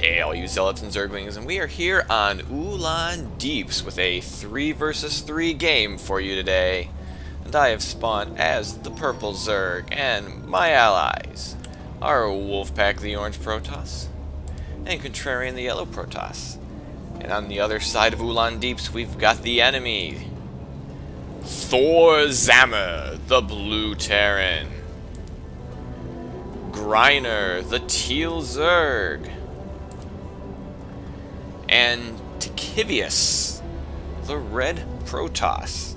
Hey all you zealots and zerglings, and we are here on Ulaan Deeps with a 3 versus 3 game for you today. And I have spawned as the purple zerg, and my allies are wolfpack the orange Protoss, and Contrarian the yellow Protoss. And on the other side of Ulaan Deeps we've got the enemy, ThorZammer the blue Terran, Griner the teal zerg, and Ticivius, the red Protoss.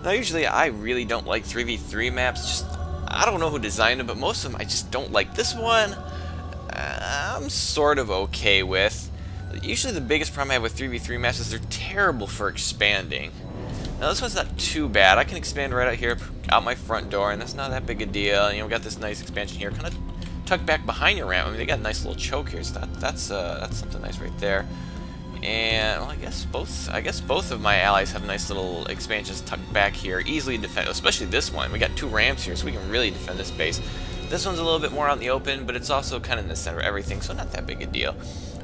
Now usually I really don't like 3v3 maps, just I don't know who designed them, but most of them I just don't like. This one I'm sort of okay with. Usually the biggest problem I have with 3v3 maps is they're terrible for expanding. Now this one's not too bad. I can expand right out here, out my front door, and that's not that big a deal. You know, we got this nice expansion here, kind of tucked back behind your ramp. I mean, they got a nice little choke here, so that's something nice right there. And well, I guess both of my allies have nice little expansions tucked back here, easily defend. Especially this one. We got 2 ramps here, so we can really defend this base. This one's a little bit more out in the open, but it's also kind of in the center of everything, so not that big a deal.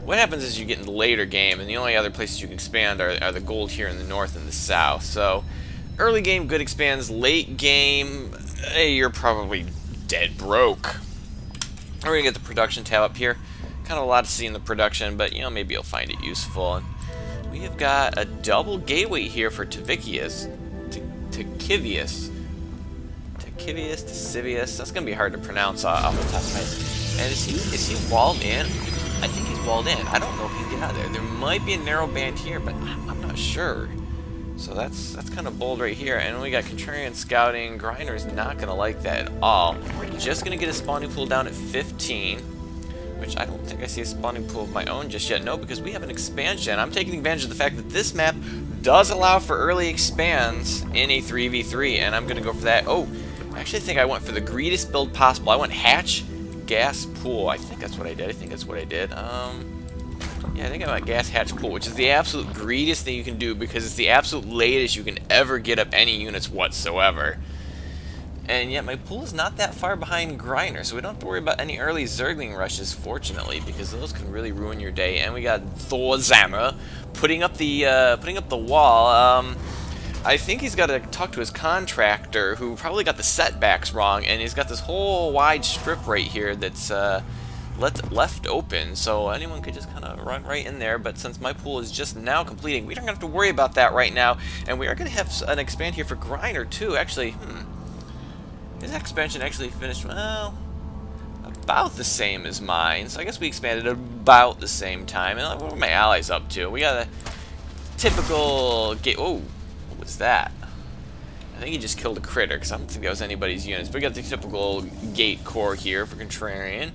What happens is you get in the later game, and the only other places you can expand are the gold here in the north and the south. So early game, good expands. Late game, hey, you're probably dead broke. We're going to get the production tab up here. Kind of a lot to see in the production, but, you know, maybe you'll find it useful. And we have got a double gateway here for Ticivius. Ticivius. That's going to be hard to pronounce off the top of my head. And is he walled in? I think he's walled in. I don't know if he can get out of there. There might be a narrow band here, but I'm not sure. So that's kind of bold right here. And we got Contrarian scouting. Griner's not going to like that at all. Just going to get a spawning pool down at 15, which I don't think I see a spawning pool of my own just yet. No, because we have an expansion. I'm taking advantage of the fact that this map does allow for early expands in a 3v3, and I'm going to go for that. Oh, I actually think I went for the greediest build possible. I went hatch, gas, pool. I think that's what I did. Yeah, I think I went gas, hatch, pool, which is the absolute greediest thing you can do because it's the absolute latest you can ever get up any units whatsoever. And yet my pool is not that far behind Griner, so we don't have to worry about any early zergling rushes, fortunately, because those can really ruin your day. And we got ThorZammer putting up the wall. I think he's got to talk to his contractor, who probably got the setbacks wrong, and he's got this whole wide strip right here that's left open, so anyone could just kind of run right in there. But since my pool is just now completing, we don't have to worry about that right now. And we are going to have an expand here for Griner too. Actually, his expansion actually finished, well, about the same as mine. So I guess we expanded about the same time. And what are my allies up to? We got a typical gate. Oh, what was that? I think he just killed a critter, because I don't think that was anybody's units. But we got the typical gate core here for Contrarian.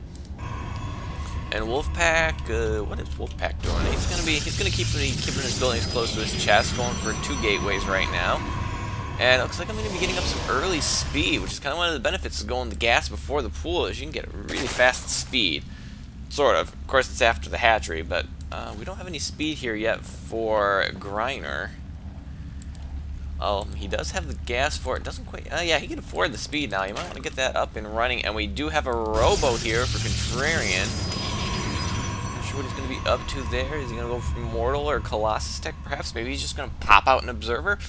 And Wolfpack, what is Wolfpack doing? He's gonna keep keeping his buildings close to his chest, going for 2 gateways right now. And it looks like I'm gonna be getting up some early speed, which is kind of one of the benefits of going the gas before the pool, is you can get really fast speed. Sort of. Of course, it's after the hatchery, but we don't have any speed here yet for Griner. Oh, he does have the gas for it. Doesn't quite. Yeah, he can afford the speed now. You might want to get that up and running. And we do have a robo here for Contrarian. Not sure what he's going to be up to there. Is he going to go for Mortal or Colossus Tech? Perhaps. Maybe he's just going to pop out an Observer.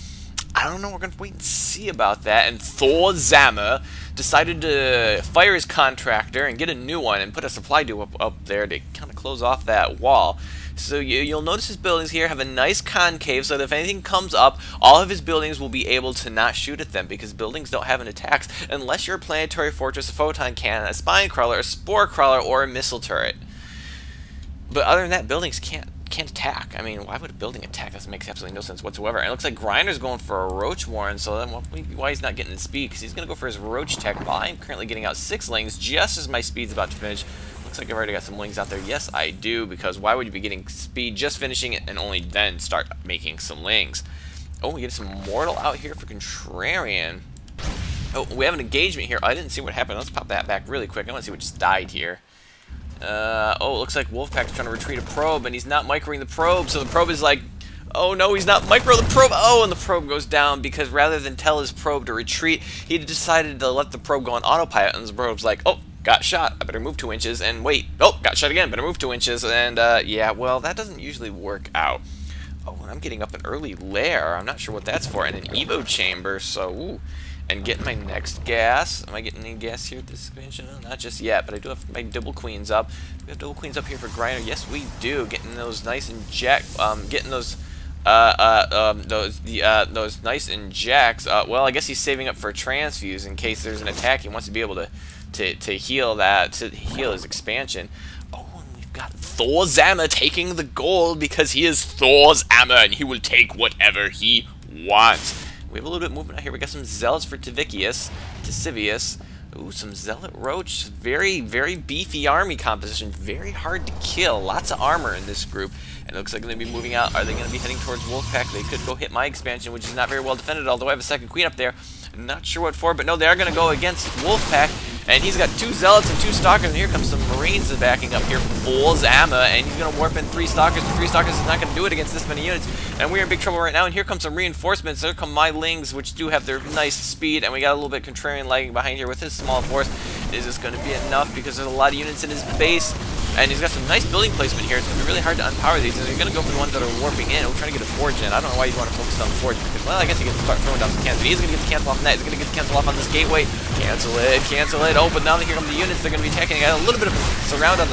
I don't know. We're going to wait and see about that. And ThorZammer decided to fire his contractor and get a new one and put a supply depot up there to kind of close off that wall. So you'll notice his buildings here have a nice concave, so that if anything comes up, all of his buildings will be able to not shoot at them, because buildings don't have an attack unless you're a planetary fortress, a photon cannon, a spine crawler, a spore crawler, or a missile turret. But other than that, buildings can't attack. I mean, why would a building attack? That makes absolutely no sense whatsoever. And it looks like Griner's going for a Roach Warren, so then why he's not getting the speed, because he's going to go for his Roach Tech, while I'm currently getting out 6 lings just as my speed's about to finish. Looks like I've already got some lings out there. Yes, I do, because why would you be getting speed just finishing it and only then start making some lings? Oh, we get some Mortal out here for Contrarian. Oh, we have an engagement here. I didn't see what happened. Let's pop that back really quick. I want to see what just died here. Oh, it looks like Wolfpack's trying to retreat a probe, and he's not microing the probe, so the probe is like, oh no, he's not micro the probe. Oh, and the probe goes down, because rather than tell his probe to retreat, he decided to let the probe go on autopilot, and the probe's like, oh, got shot. I better move 2 inches and wait. Oh, got shot again. Better move 2 inches. And, yeah, well, that doesn't usually work out. Oh, and I'm getting up an early lair. I'm not sure what that's for. And an Evo chamber, so, ooh. And getting my next gas. Am I getting any gas here at this expansion? No, not just yet, but I do have my double queens up. Do we have double queens up here for Griner? Yes, we do. Getting those nice inject, getting those nice injects. Well, I guess he's saving up for a transfuse in case there's an attack. He wants to be able to heal that, to heal his expansion. Oh, and we've got ThorZammer taking the gold because he is ThorZammer and he will take whatever he wants. We have a little bit of movement out here. We got some zealots for Ticivius. Ooh, some zealot roach. Very, very beefy army composition. Very hard to kill. Lots of armor in this group. And it looks like they're going to be moving out. Are they going to be heading towards wolfpack? They could go hit my expansion, which is not very well defended, although I have a second queen up there. I'm not sure what for, but no, they are going to go against wolfpack. And he's got 2 zealots and 2 stalkers, and here comes some marines backing up here from ThorZammer, and he's going to warp in 3 stalkers, but 3 stalkers is not going to do it against this many units, and we're in big trouble right now, and here comes some reinforcements. There come my lings, which do have their nice speed, and we got a little bit Contrarian lagging behind here with his small force. Is this going to be enough? Because there's a lot of units in his base, and he's got some nice building placement here. It's going to be really hard to unpower these, and you're going to go for the ones that are warping in. We're trying to get a forge in. I don't know why you'd want to focus on the forge, because, well, I guess he can start throwing down some cans, but he's going to get the cancel off on that. He's going to get the cancel off on this gateway. Cancel it, cancel it. Oh, but now here come the units. They're going to be attacking. I got a little bit of a surround on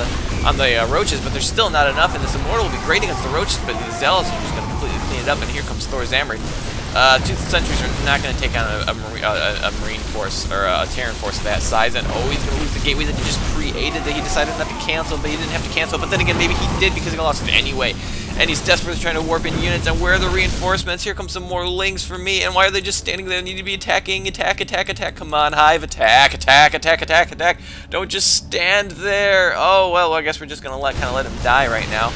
the roaches, but there's still not enough, and this immortal will be great against the roaches, but the zealots are just going to completely clean it up, and here comes ThorZammer. 2 sentries are not going to take on a marine force, or a Terran force of that size, and oh, he's going to lose the gateway that he just created, that he decided not to cancel, but he didn't have to cancel, but then again, maybe he did because he lost it anyway. And he's desperately trying to warp in units, and where are the reinforcements? Here comes some more lings for me, and why are they just standing there? They need to be attacking, attack, attack, attack, come on, Hive, attack, attack, attack, attack, attack. Don't just stand there. Oh, well, I guess we're just going to kind of let him die right now.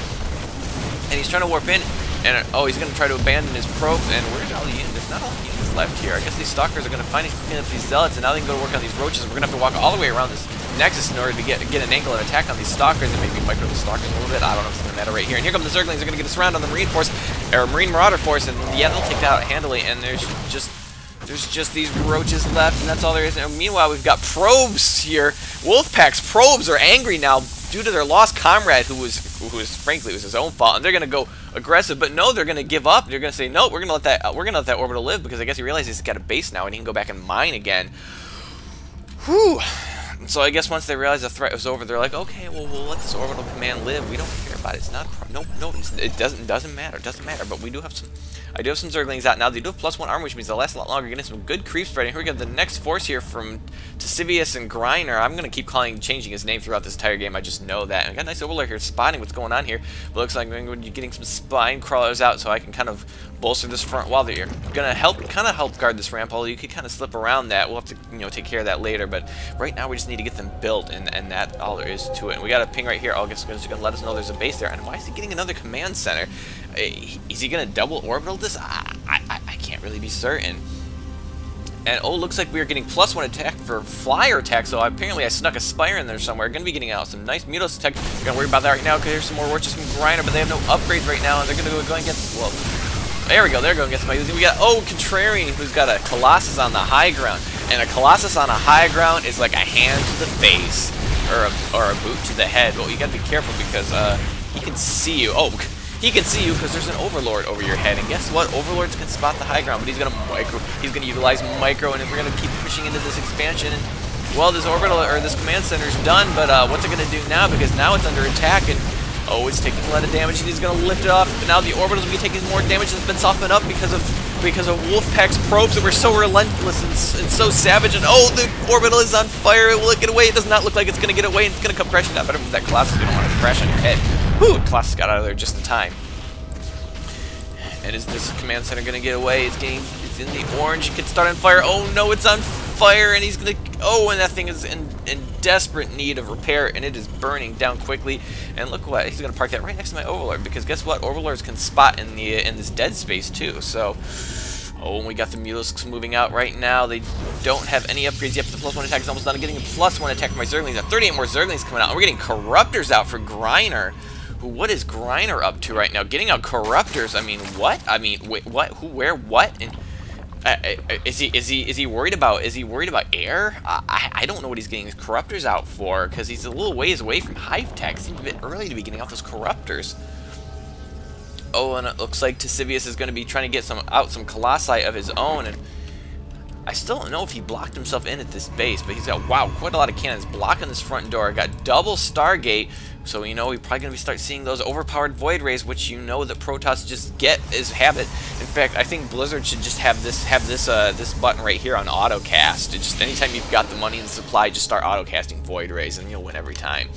And he's trying to warp in, and oh, he's going to try to abandon his probe, and where's all the units? There's not all the units left here. I guess these stalkers are going to finally clean up these zealots, and now they can go to work on these roaches, and we're going to have to walk all the way around this nexus in order to get an angle and attack on these stalkers, and maybe micro the stalkers a little bit. I don't know if it's going to matter right here. And here come the zerglings. They're going to get a surround on the marine force, or marine marauder force, and yeah, they'll take that out handily. And there's just these roaches left, and that's all there is. And meanwhile, we've got probes here. Wolfpack's probes are angry now due to their lost comrade, who was frankly, it was his own fault, and they're going to go aggressive. But no, they're going to give up. They're going to say no. We're going to let that orbital live, because I guess he realizes he's got a base now, and he can go back and mine again. Whew. So I guess once they realize the threat was over, they're like, okay, well, we'll let this orbital command live. We don't care about it. It's not it doesn't matter. It doesn't matter. But we do have some. I do have some zerglings out now. They do have +1 armor, which means they'll last a lot longer. Getting some good creep spreading. Here we go. The next force here from Ticivius and Griner. I'm gonna keep changing his name throughout this entire game. I just know that. And I got a nice overlord here spotting what's going on here. But looks like I'm going to be getting some spine crawlers out, so I can kind of bolster this front wall. They're gonna kind of help guard this ramp. Although you could kind of slip around that. We'll have to take care of that later. But right now we just need to get them built, and that's all there is to it. And we got a ping right here. August is gonna let us know there's a base there. And why is he getting another command center? Is he gonna double orbital this? I can't really be certain. And oh, looks like we're getting +1 attack for flyer attack, so apparently I snuck a spire in there somewhere. Gonna be getting out some nice Mutos attack. We're gonna worry about that right now, because there's some more roaches from Griner, but they have no upgrades right now, and they're gonna go against, well, there we go, they're going against my Uzi. We got, oh, Contrarian, who's got a Colossus on the high ground, and a Colossus on a high ground is like a hand to the face, or a boot to the head. Well, you gotta be careful, because he can see you. Oh, he can see you because there's an overlord over your head, and guess what? Overlords can spot the high ground, but he's gonna utilize micro, and if we're gonna keep pushing into this expansion, and well, this orbital or this command center is done, but what's it gonna do now? Because now it's under attack, and oh, it's taking a lot of damage, and he's gonna lift it off. But now the orbitals will be taking more damage, and it's been softened up because of Wolfpack's probes that were so relentless and so savage. And oh, the orbital is on fire. Will it get away? It does not look like it's gonna get away, and it's gonna come crashing down. Better with that Colossus. We don't want it to crash on your head. Whew, Colossus got out of there just in time. And is this command center gonna get away? It's in the orange. It can start on fire. Oh no, it's on fire, and he's gonna. Oh, and that thing is in desperate need of repair, and it is burning down quickly. And look what, he's gonna park that right next to my overlord, because guess what? Overlords can spot in this dead space too. So, oh, and we got the Mulisks moving out right now. They don't have any upgrades yet, but the +1 attack is almost done. I'm getting a +1 attack from my zerglings. I have 38 more zerglings coming out, and we're getting corruptors out for Griner. What is Griner up to right now? Getting out corruptors? I mean, what? I mean, wait, what? Who? Where? What? And Is he worried about air? I don't know what he's getting his corruptors out for, because he's a little ways away from hive tech. Seems a bit early to be getting out those corruptors. Oh, and it looks like Ticivius is going to be trying to get some colossi of his own, and I still don't know if he blocked himself in at this base, but he's got, wow, quite a lot of cannons blocking this front door. Got double Stargate, so you know we're probably going to start seeing those overpowered Void Rays, which you know that Protoss just get as habit. In fact, I think Blizzard should just have this button right here on autocast. Just anytime you've got the money and the supply, just start autocasting Void Rays, and you'll win every time.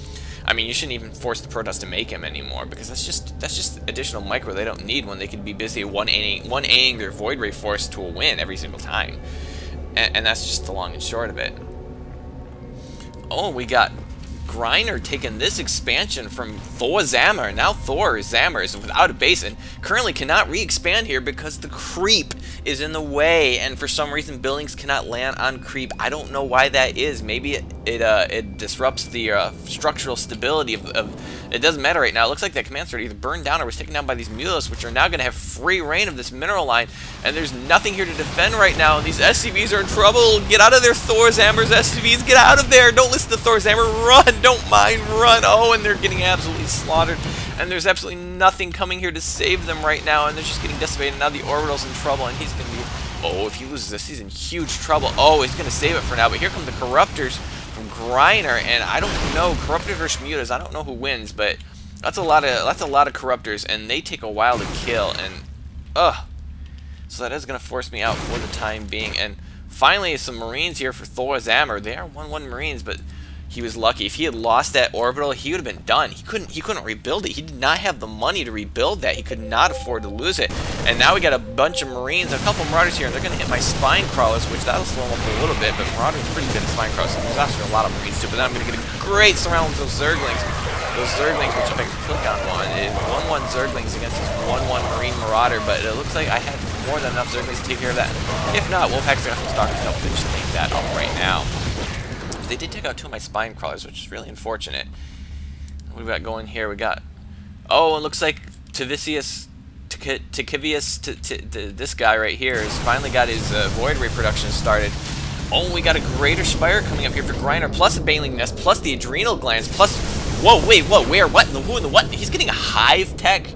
I mean, you shouldn't even force the Protoss to make him anymore, because that's just additional micro they don't need when they could be busy one-aiming their Void Ray force to a win every single time. And that's just the long and short of it. Oh, we got Griner taking this expansion from ThorZammer. Now ThorZammer is without a base and currently cannot re-expand here because the creep is in the way, and for some reason buildings cannot land on creep. I don't know why that is. Maybe it disrupts the structural stability of it doesn't matter right now. It looks like that command center either burned down or was taken down by these Mulas, which are now going to have free reign of this mineral line, and there's nothing here to defend right now, and these SCVs are in trouble. Get out of there, ThorZammer's SCVs. Get out of there. Don't listen to ThorZammer. Run. Don't mind. Run. Oh, and they're getting absolutely slaughtered, and there's absolutely nothing coming here to save them right now, and they're just getting decimated. Now the Orbital's in trouble, and he's going to be... Oh, if he loses this, he's in huge trouble. Oh, he's going to save it for now, but here come the Corruptors from Griner, and I don't know, Corruptors versus Mutas, I don't know who wins, but that's a lot of Corruptors, and they take a while to kill, and so that is going to force me out for the time being. And finally, some Marines here for ThorZammer. They are 1-1 Marines, but he was lucky. If he had lost that orbital, he would have been done. He couldn't rebuild it. He did not have the money to rebuild that. He could not afford to lose it. And now we got a bunch of Marines, a couple Marauders here, and they're going to hit my Spine Crawlers, which that'll slow them up a little bit, but Marauders are pretty good at Spine Crawlers. So there's actually a lot of Marines too, but then I'm going to get a great surround with those Zerglings. Those Zerglings, which if I can click on one, is 1-1 Zerglings against this 1-1 Marine Marauder, but it looks like I had more than enough Zerglings to take care of that. If not, Wolfpack's got some Stalkers to help finish that up right now. They did take out 2 of my Spine Crawlers, which is really unfortunate. What we got going here? We got... Oh, it looks like Ticivius, this guy right here, has finally got his Void Ray production started. Oh, we got a Greater Spire coming up here for Griner, plus a Baneling Nest, plus the Adrenal Glands, plus... Whoa, wait, whoa, where? What? Who in the what? He's getting a Hive Tech,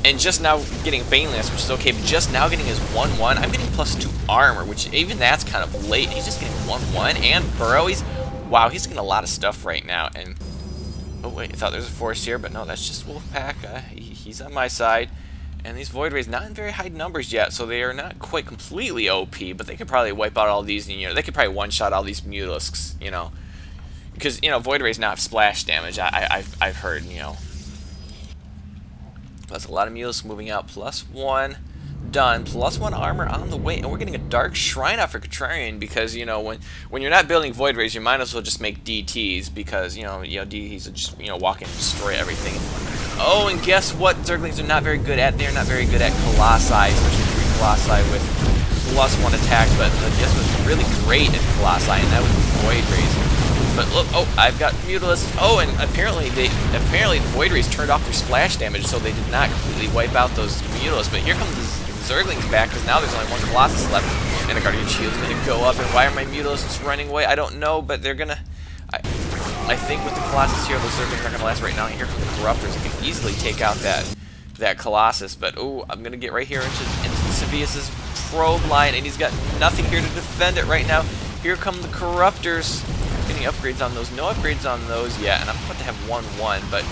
and just now getting a Baneling Nest, which is okay, but just now getting his 1-1. I'm getting +2 armor, which even that's kind of late. He's just getting 1-1, and Burrow, wow, he's getting a lot of stuff right now, and... Oh, wait, I thought there was a force here, but no, that's just Wolfpack. He's on my side. And these Void Rays not in very high numbers yet, so they are not quite completely OP, but they could probably wipe out all these, and, you know, they could probably one-shot all these Mulisks, you know. Because, you know, Void Rays not have splash damage, I've heard, you know. That's a lot of Mulisks moving out. +1. Done. +1 armor on the way, and we're getting a Dark Shrine out for Contrarian, because, you know, when you're not building Void Rays, you might as well just make DTs, because, you know DTs will just, you know, walk in and destroy everything. Oh, and guess what Zerglings are not very good at? They're not very good at Colossi, especially 3 Colossi with +1 attack, but guess what's really great at Colossi, and that was Void Rays. But look, oh, I've got Mutalisks. Oh, and apparently the Void Rays turned off their splash damage, so they did not completely wipe out those Mutalisks. But here comes the Zerglings back, because now there's only 1 Colossus left, and the Guardian Shield's going to go up. And why are my Mutalisks running away? I don't know, but they're going to... I think with the Colossus here, those Zerglings aren't going to last right now. And here come the Corruptors. They can easily take out that Colossus. But, oh, I'm going to get right here into Ticivius' probe line, and he's got nothing here to defend it right now. Here come the Corruptors. Getting upgrades on those. No upgrades on those yet, and I'm about to have 1-1, but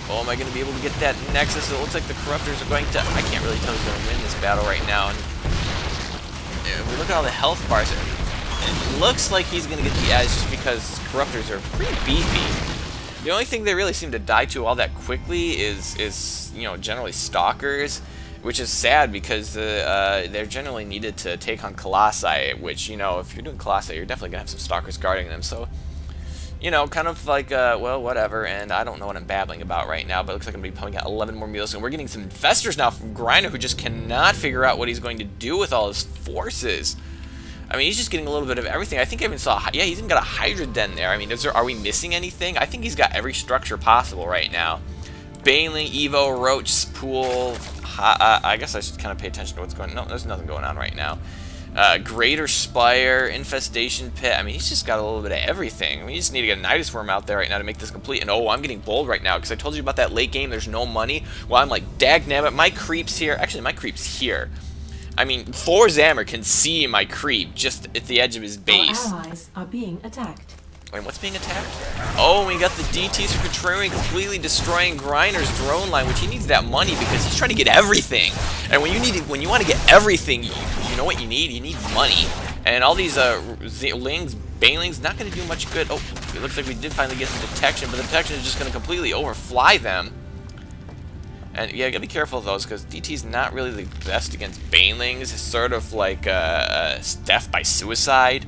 oh, am I going to be able to get that Nexus? It looks like the Corruptors are going to... I can't really tell who's going to win this battle right now. And if we look at all the health bars, it looks like he's going to get the edge just because Corruptors are pretty beefy. The only thing they really seem to die to all that quickly is you know, generally Stalkers, which is sad because they're generally needed to take on Colossi, which, you know, if you're doing Colossi, you're definitely going to have some Stalkers guarding them. So, you know, kind of like, well, whatever, and I don't know what I'm babbling about right now, but it looks like I'm going to be pumping out 11 more Mules, and we're getting some Infestors now from Griner, who just cannot figure out what he's going to do with all his forces. I mean, he's just getting a little bit of everything. I think I even saw, yeah, he's even got a Hydra Den there. I mean, are we missing anything? I think he's got every structure possible right now. Baneling, Evo, Roach, Pool... I guess I should kind of pay attention to what's going on. No, there's nothing going on right now. Greater Spire, Infestation Pit. I mean, he's just got a little bit of everything. I mean, you just need to get a Nidus Worm out there right now to make this complete. And oh, I'm getting bold right now because I told you about that late game. There's no money. Well, I'm like, dagnabbit, my creep's here. Actually, my creep's here. I mean, ThorZammer can see my creep just at the edge of his base. Our allies are being attacked. Wait, what's being attacked? Oh, we got the DTs from Contrarian completely destroying Griner's drone line, which he needs that money because he's trying to get everything. And when you want to get everything, you know what you need? You need money. And all these banelings, not going to do much good. Oh, it looks like we did finally get some detection, but the detection is just going to completely overfly them. And yeah, you gotta be careful of those because DT's not really the best against banelings. It's sort of like death by suicide.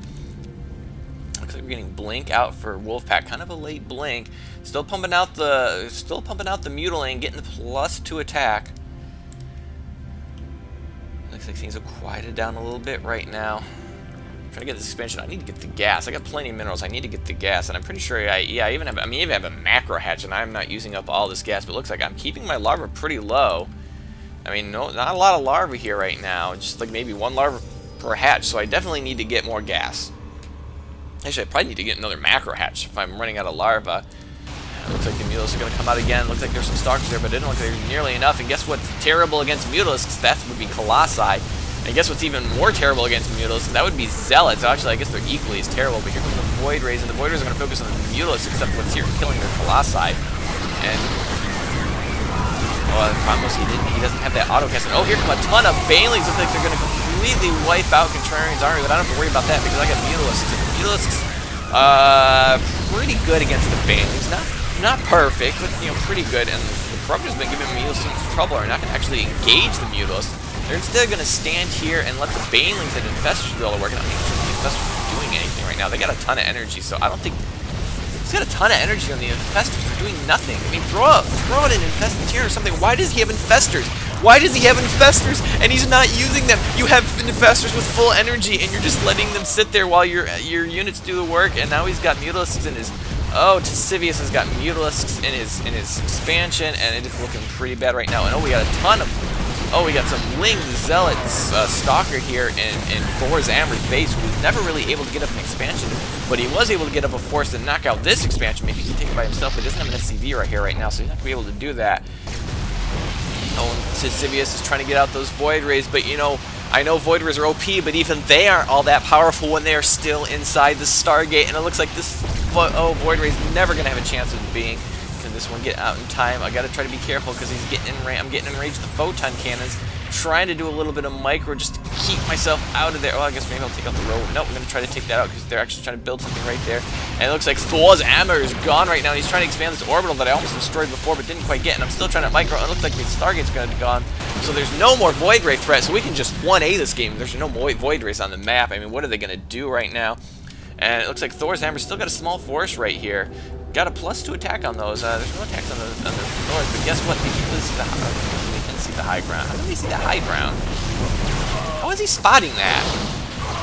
Looks like we're getting blink out for wolfpack, kind of a late blink. Still pumping out the mutilating, getting the +2 attack. Looks like things have quieted down a little bit right now. I'm trying to get this expansion. I need to get the gas. I got plenty of minerals. I need to get the gas, and I'm pretty sure I even have a macro hatch, and I'm not using up all this gas. But it looks like I'm keeping my larva pretty low. I mean, no, not a lot of larvae here right now. Just like maybe 1 larva per hatch. So I definitely need to get more gas. Actually, I probably need to get another macro hatch if I'm running out of larva. Looks like the mutalisks are going to come out again. Looks like there's some stalkers there, but it didn't look like there's nearly enough. And guess what's terrible against mutalisks? That would be colossi. And guess what's even more terrible against mutalisks? That would be zealots. Actually, I guess they're equally as terrible. But here comes the void rays, and the void rays are going to focus on the mutalisks, except what's here killing their colossi. And well, the problem is he doesn't have that auto cast. And oh, here come a ton of banelings. Looks like they're going to completely wipe out Contrarian's army, but I don't have to worry about that because I got mutalisks. Mutalisks, pretty good against the banelings. Not perfect, but you know, pretty good. And the corruptor's been giving mutalisks some trouble. Are not going to actually engage the mutalisks. They're instead going to stand here and let the banelings and infestors do all the work. And I'm not sure the infestors are doing anything right now. They got a ton of energy, so I don't think he's got a ton of energy on the infestors. They're doing nothing. I mean, throw out an infestor or something. Why does he have infestors? Why does he have infestors and he's not using them? You have infestors with full energy and you're just letting them sit there while your units do the work. And now he's got mutalisks in his. Oh, Ticivius has got mutalisks in his expansion, and it is looking pretty bad right now. And oh, we got a ton of. Oh, we got some Ling Zealots Stalker here in ThorZammer's base, who was never really able to get up an expansion, but he was able to get up a force to knock out this expansion. Maybe he can take it by himself, but he doesn't have an SCV right here right now, so he's not going to be able to do that. Oh, and Ticivius is trying to get out those Void Rays, but you know, I know Void Rays are OP, but even they aren't all that powerful when they are still inside the Stargate, and it looks like this Void Ray's never going to have a chance of being. Can this one get out in time? I gotta try to be careful because he's getting in range. I'm getting in range of the photon cannons, trying to do a little bit of micro just to keep myself out of there. Oh, I guess maybe I'll take out the road. No, we're gonna try to take that out because they're actually trying to build something right there. And it looks like ThorZammer is gone right now. And he's trying to expand this orbital that I almost destroyed before but didn't quite get. And I'm still trying to micro. And it looks like the Stargate's gonna be gone. So there's no more Void Ray threat. So we can just 1A this game. There's no more Void Rays on the map. I mean, what are they gonna do right now? And it looks like ThorZammer's still got a small force right here. Got a +2 attack on those. There's no attacks on the Thors, but guess what? They can see the high ground. How do they see the high ground? How is he spotting that?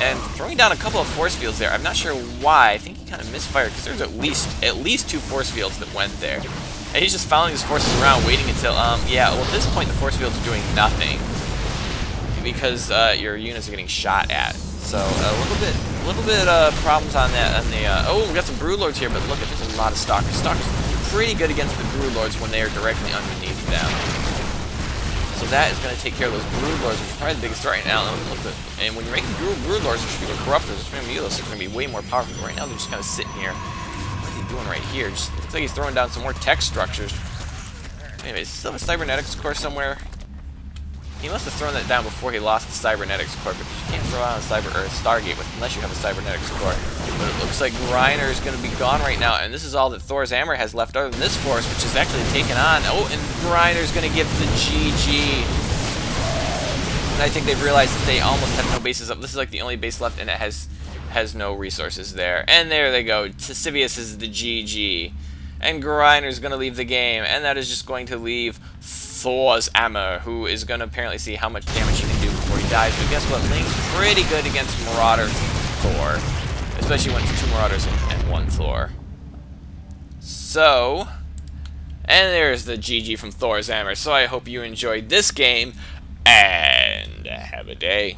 And throwing down a couple of force fields there. I'm not sure why. I think he kind of misfired because there's at least 2 force fields that went there. And he's just following his forces around, waiting until yeah. Well, at this point, the force fields are doing nothing because your units are getting shot at. So a little bit problems on that. On the oh, we got some broodlords here, but look at there's a lot of stalkers. Stalkers are pretty good against the broodlords when they are directly underneath them. So that is going to take care of those broodlords, which is probably the biggest threat right now. And when you're making broodlords, which are corruptors, which are going to be way more powerful. Right now, they're just kind of sitting here. What is he doing right here? Just looks like he's throwing down some more tech structures. Anyways, still have a cybernetics core somewhere. He must have thrown that down before he lost the cybernetics core, because you can't throw out a Stargate unless you have a cybernetics core. But it looks like Griner is going to be gone right now, and this is all that ThorZammer has left other than this force, which is actually taken on. Oh, and Griner's going to give the GG. And I think they've realized that they almost have no bases up. This is like the only base left, and it has no resources there. And there they go. Ticivius is the GG. And Griner's going to leave the game, and that is just going to leave ThorZammer, who is going to apparently see how much damage he can do before he dies. But guess what? Ling's pretty good against Marauder Thor, especially when it's 2 Marauders and 1 Thor. So, and there's the GG from ThorZammer. So I hope you enjoyed this game, and have a day.